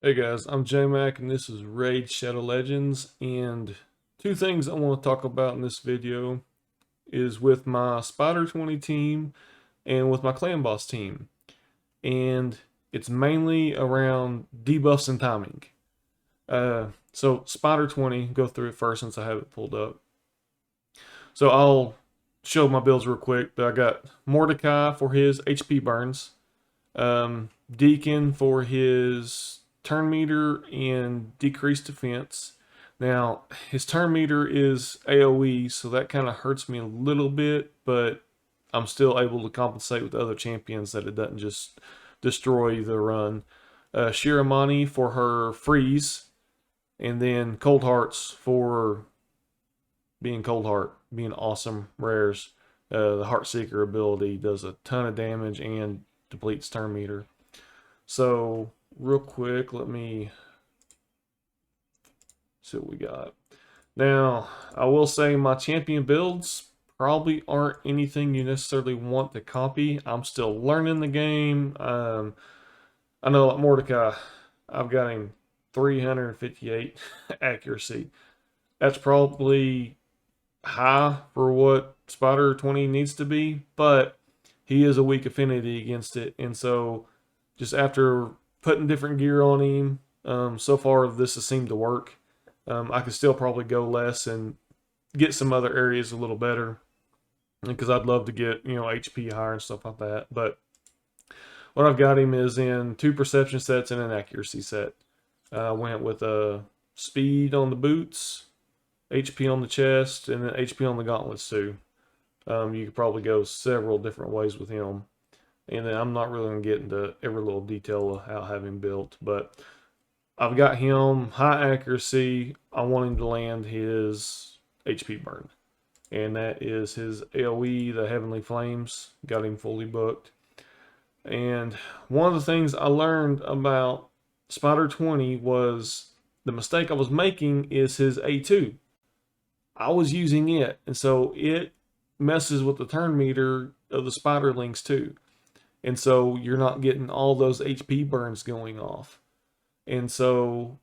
Hey guys, I'm J-Mac and this is Raid Shadow Legends, and two things I want to talk about in this video is with my Spider 20 team and with my Clan Boss team. And it's mainly around debuffs and timing. So Spider 20, go through it first since I have it pulled up. So I'll show my builds real quick, but I got Mordecai for his HP burns, Deacon for his turn meter and decreased defense. Now, his turn meter is AoE, so that kind of hurts me a little bit, but I'm still able to compensate with other champions that it doesn't just destroy the run. Shiramani for her freeze, and then Cold Hearts for being Cold Heart, being awesome rares. The Heartseeker ability does a ton of damage and depletes turn meter. So, real quick, let me see what we got. Now, I will say my champion builds probably aren't anything you necessarily want to copy. I'm still learning the game. I know like Mordecai, I've got him 358 accuracy. That's probably high for what Spider 20 needs to be, but he is a weak affinity against it. And so, just after putting different gear on him, so far this has seemed to work. I could still probably go less and get some other areas a little better because I'd love to get HP higher and stuff like that. But what I've got him is in two perception sets and an accuracy set. I went with a speed on the boots, HP on the chest, and then HP on the gauntlets too. You could probably go several different ways with him. And then I'm not really going to get into every little detail of how I have him built, but I've got him high accuracy. I want him to land his HP burn. And that is his AoE, the Heavenly Flames. Got him fully booked. And one of the things I learned about Spider 20 was the mistake I was making is his A2. I was using it, and so it messes with the turn meter of the spiderlings too. And so you're not getting all those HP burns going off. And so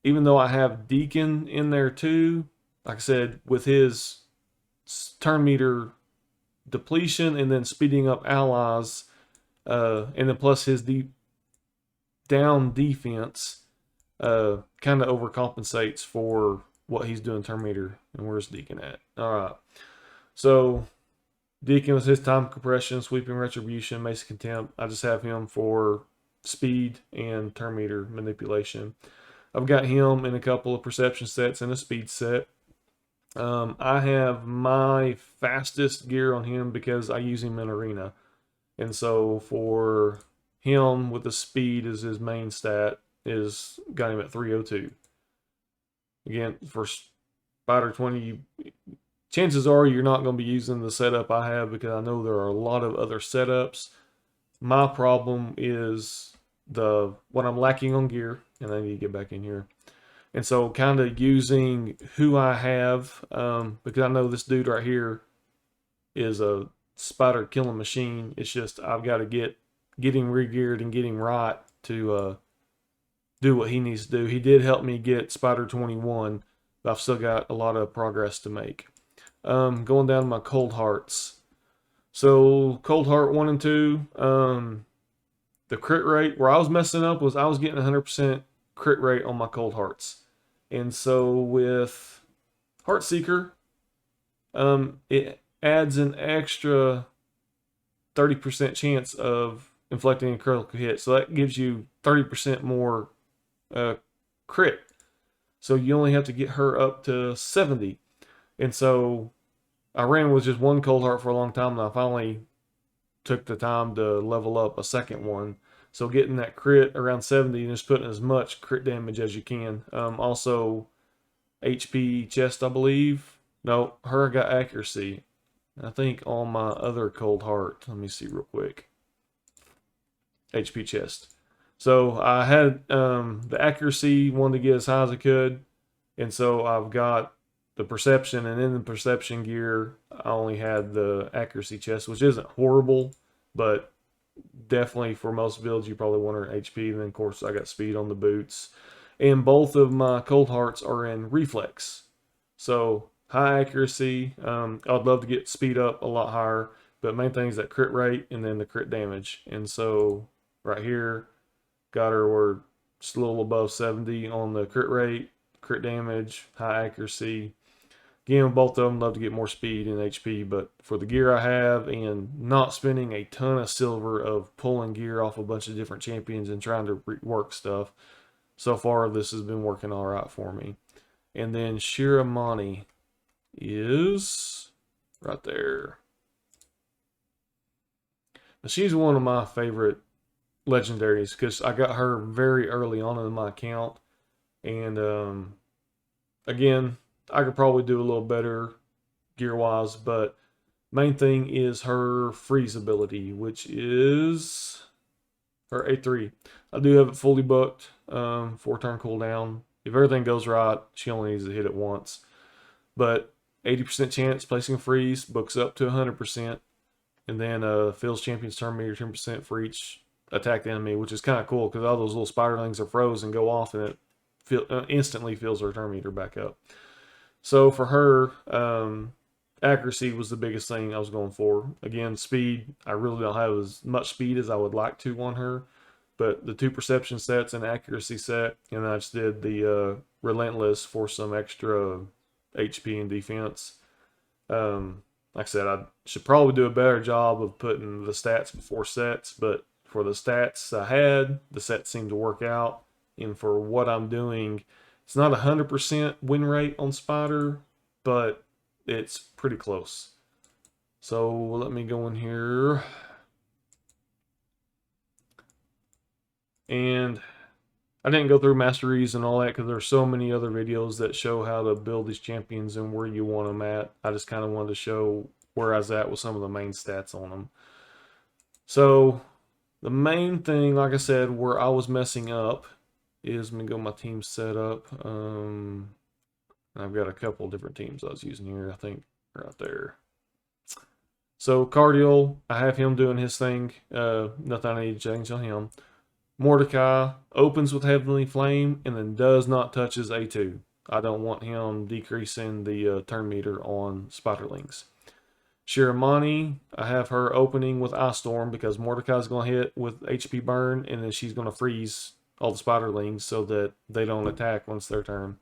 even though I have Deacon in there too, like I said, with his turn meter depletion and then speeding up allies, and then plus his down defense, kind of overcompensates for what he's doing turn meter. And where's Deacon at? All right. So Deacon was his time compression, sweeping retribution, mace contempt. I just have him for speed and turn meter manipulation. I've got him in a couple of perception sets and a speed set. I have my fastest gear on him because I use him in arena. And so for him with the speed as his main stat is got him at 302. Again, for Spider 20, chances are you're not going to be using the setup I have because I know there are a lot of other setups. My problem is the what I'm lacking on gear, and I need to get back in here. And so, kind of using who I have, because I know this dude right here is a spider killing machine. It's just I've got to get him re-geared and get him right to do what he needs to do. He did help me get Spider 21, but I've still got a lot of progress to make. Going down to my Cold Hearts. So Cold Heart 1 and 2, the crit rate where I was messing up was I was getting 100% crit rate on my Cold Hearts. And so with Heartseeker, it adds an extra 30% chance of inflicting a critical hit. So that gives you 30% more crit. So you only have to get her up to 70. And so I ran with just one Cold Heart for a long time, and I finally took the time to level up a second one. So getting that crit around 70 and just putting as much crit damage as you can. Also, HP chest, I believe. No, her got accuracy. I think on my other Cold Heart, let me see real quick. HP chest. So I had the accuracy, wanted to get as high as I could. And so I've got the perception, and in the perception gear, I only had the accuracy chest, which isn't horrible, but definitely for most builds, you probably want her in HP. And then, of course, I got speed on the boots. And both of my Cold Hearts are in reflex. So high accuracy. I'd love to get speed up a lot higher. But main thing is that crit rate and then the crit damage. And so right here, got her, we're just a little above 70 on the crit rate, crit damage, high accuracy. Again, both of them love to get more speed and HP, but for the gear I have and not spending a ton of silver of pulling gear off a bunch of different champions and trying to work stuff, so far this has been working all right for me. And then Shiramani is right there. Now, she's one of my favorite legendaries because I got her very early on in my account. And again, I could probably do a little better gear wise, but main thing is her freeze ability, which is her A3. I do have it fully booked, 4-turn cooldown. If everything goes right, she only needs to hit it once. But 80% chance placing a freeze, books up to 100%, and then fills champion's turn meter 10% for each attacked enemy, which is kind of cool because all those little spiderlings are froze and go off, and it instantly fills her turn meter back up. So for her, accuracy was the biggest thing I was going for. Again, speed, I really don't have as much speed as I would like to on her, but the 2 perception sets and accuracy set, and I just did the relentless for some extra HP and defense. Like I said, I should probably do a better job of putting the stats before sets, but for the stats I had, the sets seemed to work out. And for what I'm doing, it's not 100% win rate on Spider, but it's pretty close. So let me go in here. And I didn't go through masteries and all that because there's so many other videos that show how to build these champions and where you want them at. I just kind of wanted to show where I was at with some of the main stats on them. So the main thing, like I said, where I was messing up is, let me go my team setup. I've got a couple different teams I was using here, I think right there. So Cardiel, I have him doing his thing. Nothing I need to change on him. Mordecai opens with Heavenly Flame and then does not touch his A2. I don't want him decreasing the turn meter on Spiderlings. Shiramani, I have her opening with Ice Storm because Mordecai's going to hit with HP burn and then she's going to freeze all the Spiderlings so that they don't attack once their turn.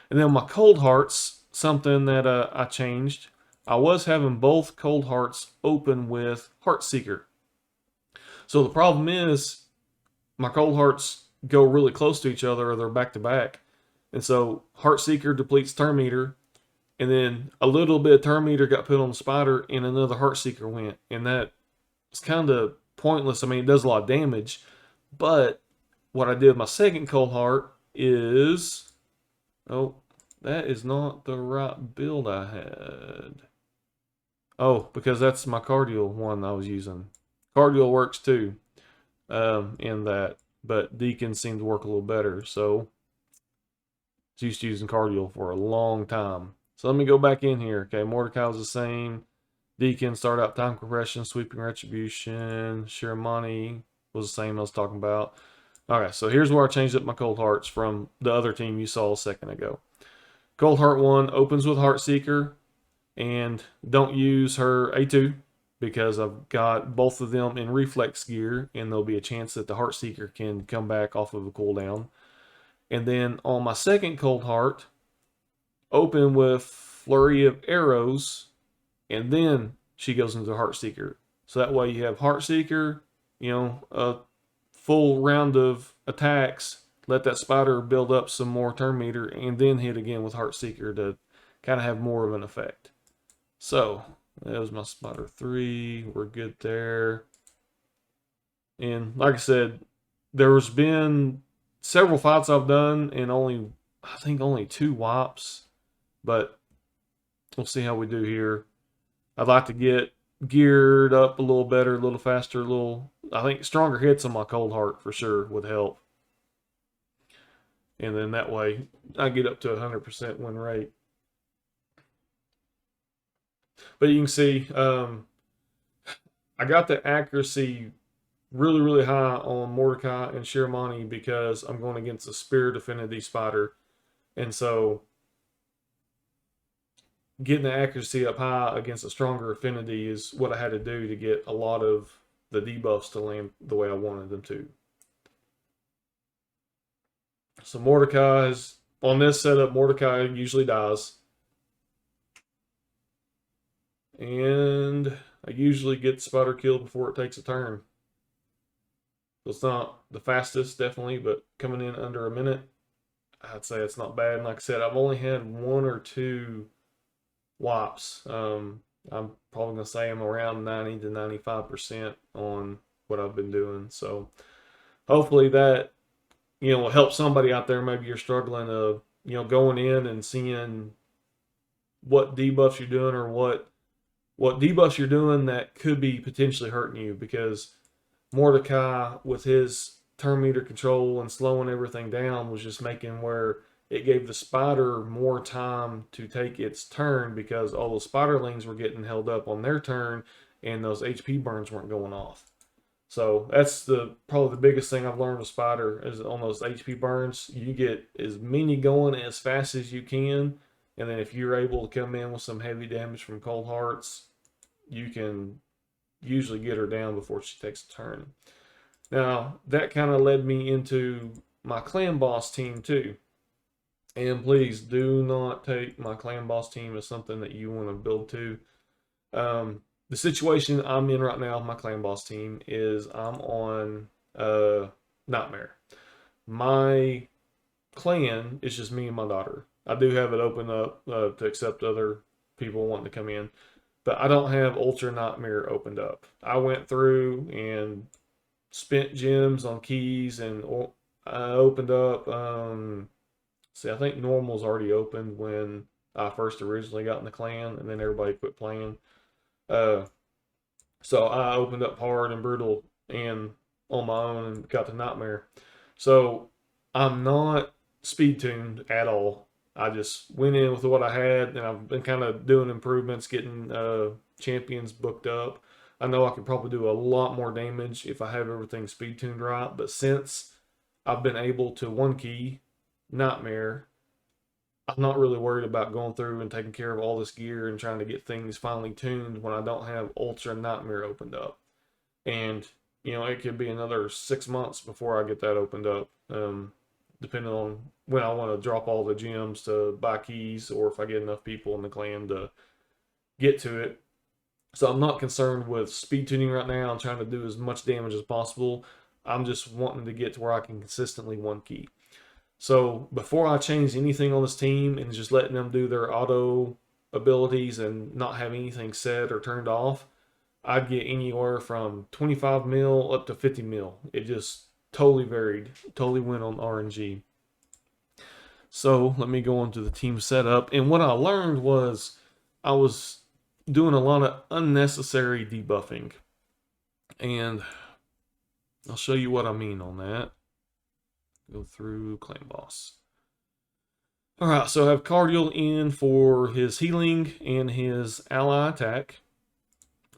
And then my Cold Hearts, something that I changed. I was having both Cold Hearts open with Heartseeker. So the problem is my Cold Hearts go really close to each other or they're back to back. And so Heartseeker depletes turn meter, and then a little bit of turn meter got put on the Spider and another Heartseeker went. And that is kind of pointless. I mean, it does a lot of damage. But what I did with my second Cold Heart is... Oh, that is not the right build I had. Oh, because that's my Cardiel one I was using. Cardiel works too in that, but Deacon seemed to work a little better. So I was used to using Cardiel for a long time. So let me go back in here. Okay, Mordecai was the same. Deacon started out time compression, sweeping retribution. Shiramani was the same I was talking about. Okay, so here's where I changed up my Cold Hearts from the other team you saw a second ago. Cold Heart 1 opens with Heartseeker, and don't use her A2 because I've got both of them in reflex gear, and there'll be a chance that the Heartseeker can come back off of a cooldown. And then on my second Cold Heart, open with Flurry of Arrows, and then she goes into the Heartseeker. So that way you have Heartseeker, you know, a full round of attacks, let that Spider build up some more turn meter, and then hit again with Heartseeker to kind of have more of an effect. So that was my Spider 3. We're good there. And like I said, there's been several fights I've done and I think only 2 wipes, but we'll see how we do here. I'd like to get geared up a little better, a little faster, I think stronger hits on my Cold Heart for sure would help. And then that way I get up to 100% win rate. But you can see I got the accuracy really, really high on Mordecai and Shiramani because I'm going against the Spirit Affinity Spider. And so getting the accuracy up high against a stronger affinity is what I had to do to get a lot of the debuffs to land the way I wanted them to. So Mordecai is on this setup. Mordecai usually dies, and I usually get Spider killed before it takes a turn. So it's not the fastest, definitely, but coming in under a minute, I'd say it's not bad. And like I said, I've only had one or two wipes. I'm probably gonna say I'm around 90 to 95% on what I've been doing. So hopefully that will help somebody out there. Maybe you're struggling of going in and seeing what debuffs you're doing or what debuffs you're doing that could be potentially hurting you, because Mordecai with his turn meter control and slowing everything down was just making where it gave the spider more time to take its turn because all the spiderlings were getting held up on their turn and those HP burns weren't going off. So that's probably the biggest thing I've learned with Spider is on those HP burns. You get as many going as fast as you can, and then if you're able to come in with some heavy damage from Cold Hearts, you can usually get her down before she takes a turn. Now that kind of led me into my clan boss team too. And please do not take my clan boss team as something that you want to build to. The situation I'm in right now with my clan boss team is I'm on Nightmare. My clan is just me and my daughter. I do have it open up to accept other people wanting to come in, but I don't have Ultra Nightmare opened up. I went through and spent gems on keys and I opened up. See, I think Normal's already opened when I first originally got in the clan, and then everybody quit playing. So I opened up hard and brutal and on my own and got the Nightmare. So I'm not speed tuned at all. I just went in with what I had, and I've been kind of doing improvements, getting champions booked up. I know I could probably do a lot more damage if I have everything speed tuned right, but since I've been able to one key Nightmare, I'm not really worried about going through and taking care of all this gear and trying to get things finally tuned when I don't have Ultra Nightmare opened up. And, it could be another 6 months before I get that opened up, depending on when I want to drop all the gems to buy keys or if I get enough people in the clan to get to it. So I'm not concerned with speed tuning right now. I'm trying to do as much damage as possible. I'm just wanting to get to where I can consistently one key. So before I change anything on this team and just letting them do their auto abilities and not have anything set or turned off, I'd get anywhere from 25 mil up to 50 mil. It just totally varied, totally went on RNG. So let me go on to the team setup. And what I learned was I was doing a lot of unnecessary debuffing. And I'll show you what I mean on that. Go through clan boss. All right, so I have Cardiel in for his healing and his ally attack.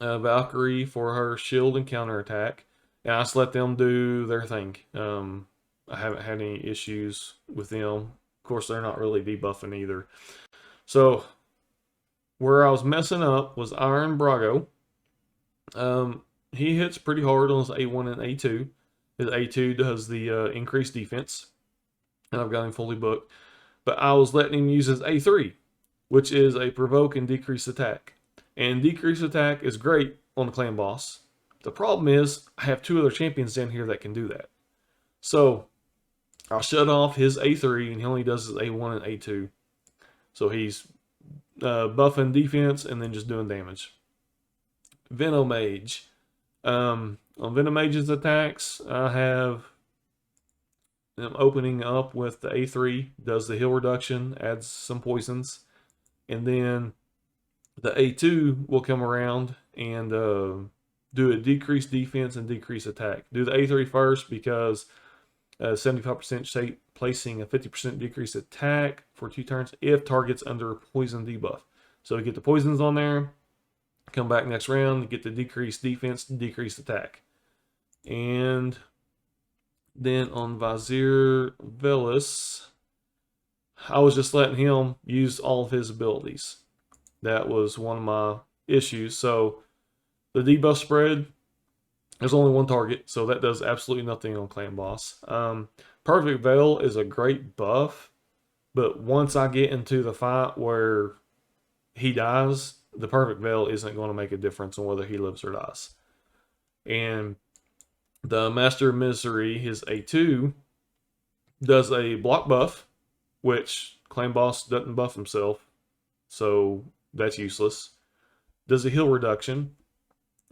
Valkyrie for her shield and counter attack. And I just let them do their thing. I haven't had any issues with them. Of course, they're not really debuffing either. So where I was messing up was Iron Brago. He hits pretty hard on his A1 and A2. His A2 does the increased defense, and I've got him fully booked. But I was letting him use his A3, which is a provoke and decrease attack. And decrease attack is great on the clan boss. The problem is I have two other champions down here that can do that. So I'll shut off his A3, and he only does his A1 and A2. So he's buffing defense and then just doing damage. Venomage. On Venomage's attacks, I have them opening up with the A3, does the heal reduction, adds some poisons, and then the A2 will come around and do a decreased defense and decrease attack. Do the A3 first because 75% placing a 50% decrease attack for 2 turns if targets under poison debuff. So we get the poisons on there, come back next round, get the decreased defense, decreased attack. And then on Vizier Velis, I was just letting him use all of his abilities. That was one of my issues. So the debuff spread, there's only one target, so that does absolutely nothing on Clan Boss. Perfect Veil is a great buff, but once I get into the fight where he dies, the Perfect Veil isn't going to make a difference on whether he lives or dies. And the Master of Misery, his A2, does a block buff, which Clan Boss doesn't buff himself, so that's useless. Does a heal reduction.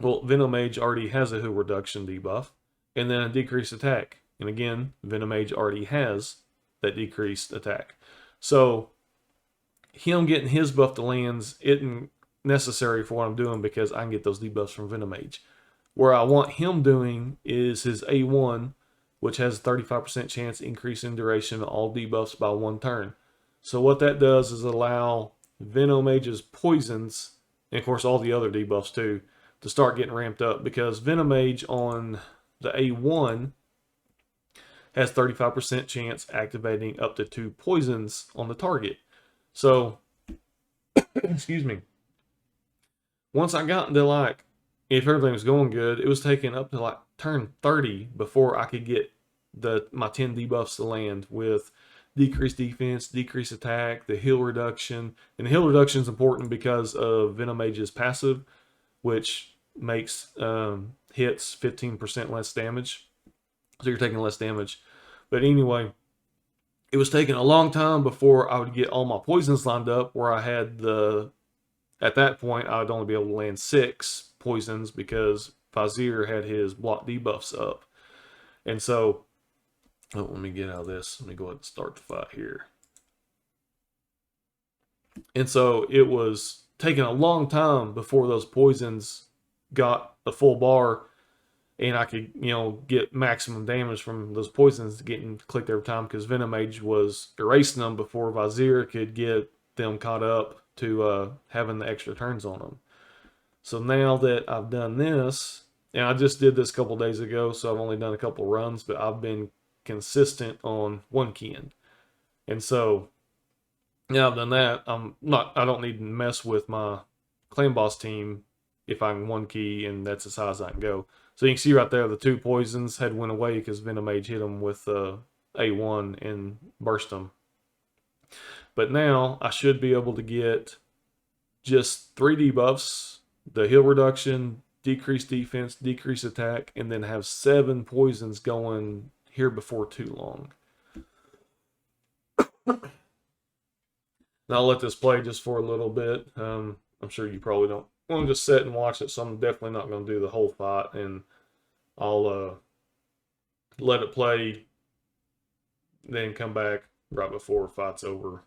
Well, Venomage already has a heal reduction debuff, and then a decreased attack. And again, Venomage already has that decreased attack. So him getting his buff to lands isn't necessary for what I'm doing because I can get those debuffs from Venomage. Where I want him doing is his A1, which has a 35% chance increase in duration of all debuffs by 1 turn. So what that does is allow Venomage's poisons, and of course all the other debuffs too, to start getting ramped up, because Venomage on the A1 has 35% chance activating up to 2 poisons on the target. So, excuse me. Once I got into like, if everything was going good, it was taking up to like turn 30 before I could get my 10 debuffs to land with decreased defense, decreased attack, the heal reduction. And the heal reduction is important because of Venomage's passive, which makes hits 15% less damage. So you're taking less damage. But anyway, it was taking a long time before I would get all my poisons lined up, where I had at that point, I would only be able to land 6 poisons because Vizier had his block debuffs up. And so, let me get out of this. Let me go ahead and start the fight here. And so it was taking a long time before those poisons got a full bar, and I could, get maximum damage from those poisons getting clicked every time, because Venomage was erasing them before Vizier could get them caught up to having the extra turns on them. So now that I've done this, and I just did this a couple days ago, so I've only done a couple runs, but I've been consistent on 1 keying. And so now I've done that, I don't need to mess with my Clan Boss team if I can 1 key, and that's as high as I can go. So you can see right there, the 2 poisons had went away because Venomage hit them with A1 and burst them. But now I should be able to get just 3 debuffs, the heal reduction, decreased defense, decreased attack, and then have 7 poisons going here before too long. Now I'll let this play just for a little bit. I'm sure you probably don't want to just sit and watch it, so I'm definitely not going to do the whole fight, and I'll let it play, then come back right before the fight's over.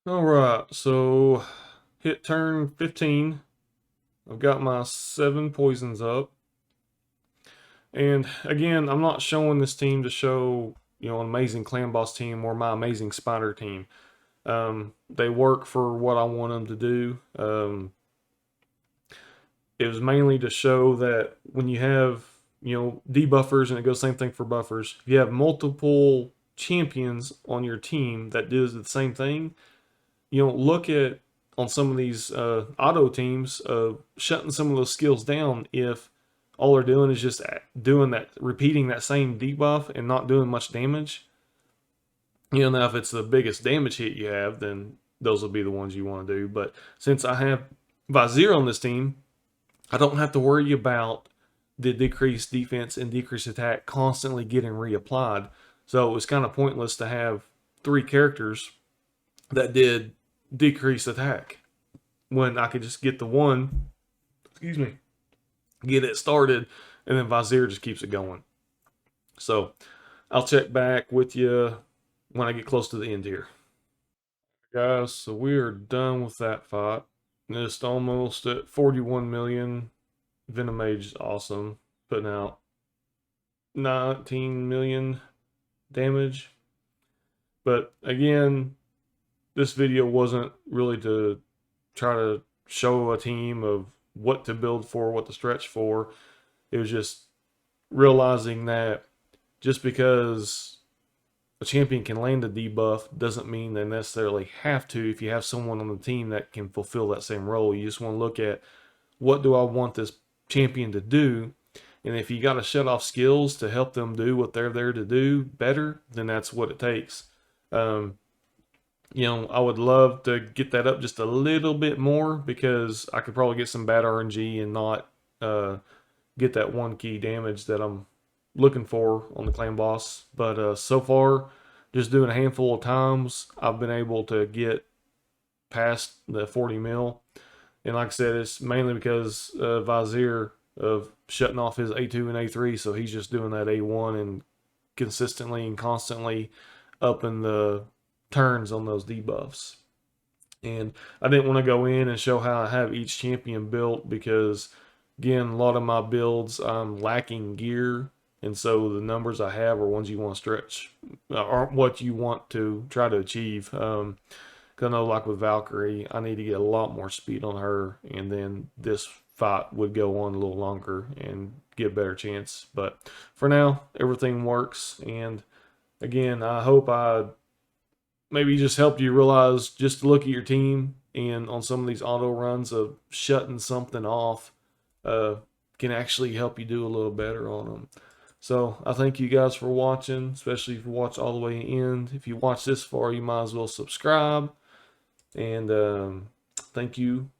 Alright, so hit turn 15. I've got my 7 poisons up. And again, I'm not showing this team to show, an amazing Clan Boss team or my amazing Spider team. They work for what I want them to do. It was mainly to show that when you have, debuffers, and it goes same thing for buffers, if you have multiple champions on your team that does the same thing, look at, on some of these auto teams, shutting some of those skills down if all they're doing is just repeating that same debuff and not doing much damage. Now if it's the biggest damage hit you have, then those will be the ones you want to do. But since I have Vizier on this team, I don't have to worry about the decreased defense and decreased attack constantly getting reapplied. So it was kind of pointless to have 3 characters that did decreased attack when I could just get the one, get it started, and then Vizier just keeps it going. So I'll check back with you when I get close to the end here. Guys, so we are done with that fight. Just almost at 41 million. Venomage is awesome, putting out 19 million damage. But again, this video wasn't really to try to show a team of what to build for, what to stretch for. It was just realizing that just because a champion can land a debuff doesn't mean they necessarily have to. If you have someone on the team that can fulfill that same role, you just want to look at, what do I want this champion to do? And if you got to shut off skills to help them do what they're there to do better, then that's what it takes. I would love to get that up just a little bit more, because I could probably get some bad RNG and not get that one key damage that I'm looking for on the clan boss. But so far, just doing a handful of times, I've been able to get past the 40 mil. And like I said, it's mainly because Vizier of shutting off his A2 and A3, so he's just doing that A1 and consistently and constantly upping the turns on those debuffs. And I didn't want to go in and show how I have each champion built, because again, a lot of my builds, I'm lacking gear, and so the numbers I have are ones you want to stretch, aren't what you want to try to achieve. Because I know, like with Valkyrie, I need to get a lot more speed on her, and then this fight would go on a little longer and get a better chance. But for now, everything works. And again, I hope I maybe just helped you realize, just to look at your team and on some of these auto runs of shutting something off can actually help you do a little better on them. So I thank you guys for watching, especially if you watch all the way to the end. If you watch this far, you might as well subscribe. And thank you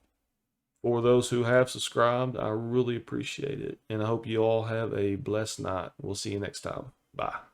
for those who have subscribed. I really appreciate it. And I hope you all have a blessed night. We'll see you next time. Bye.